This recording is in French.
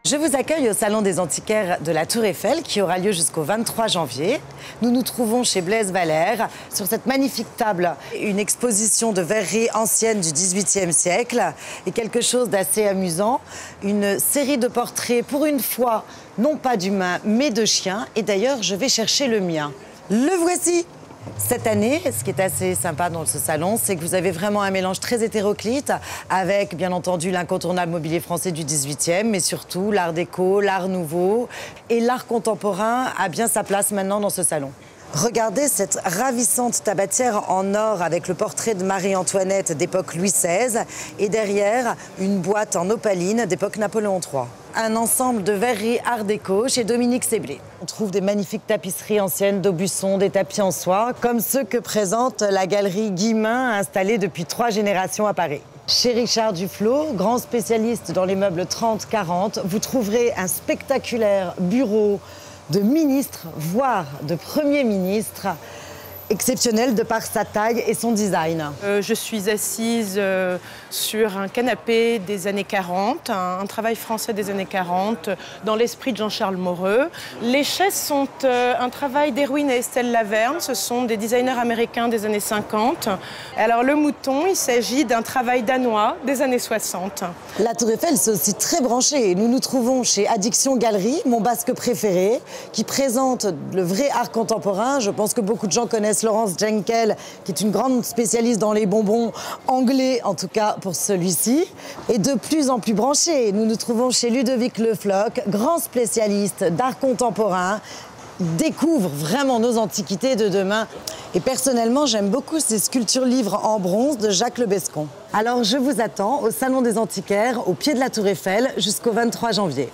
Je vous accueille au Salon des Antiquaires de la Tour Eiffel qui aura lieu jusqu'au 23 janvier. Nous nous trouvons chez Blaise Valère. Sur cette magnifique table, une exposition de verreries anciennes du XVIIIe siècle et quelque chose d'assez amusant. Une série de portraits, pour une fois, non pas d'humains, mais de chiens. Et d'ailleurs, je vais chercher le mien. Le voici! Cette année, ce qui est assez sympa dans ce salon, c'est que vous avez vraiment un mélange très hétéroclite avec, bien entendu, l'incontournable mobilier français du XVIIIe, mais surtout l'art déco, l'art nouveau. Et l'art contemporain a bien sa place maintenant dans ce salon. Regardez cette ravissante tabatière en or avec le portrait de Marie-Antoinette d'époque Louis XVI et derrière, une boîte en opaline d'époque Napoléon III. Un ensemble de verreries art déco chez Dominique Séblé. On trouve des magnifiques tapisseries anciennes d'Aubusson, des tapis en soie, comme ceux que présente la galerie Guillemin, installée depuis 3 générations à Paris. Chez Richard Duflo, grand spécialiste dans les meubles 30-40, vous trouverez un spectaculaire bureau de ministre, voire de Premier ministre, exceptionnel de par sa taille et son design. Je suis assise sur un canapé des années 40, un travail français des années 40, dans l'esprit de Jean-Charles Moreau. Les chaises sont un travail d'Erwin et Estelle Laverne, ce sont des designers américains des années 50. Alors le mouton, il s'agit d'un travail danois des années 60. La Tour Eiffel, c'est aussi très branché. Nous nous trouvons chez Addiction Galerie, mon basque préféré, qui présente le vrai art contemporain. Je pense que beaucoup de gens connaissent Laurence Jenkel, qui est une grande spécialiste dans les bonbons anglais, en tout cas pour celui-ci. Et de plus en plus branché, nous nous trouvons chez Ludovic Le Floch, grand spécialiste d'art contemporain. Il découvre vraiment nos antiquités de demain. Et personnellement, j'aime beaucoup ces sculptures-livres en bronze de Jacques Le Bescon. Alors je vous attends au Salon des Antiquaires, au pied de la Tour Eiffel, jusqu'au 23 janvier.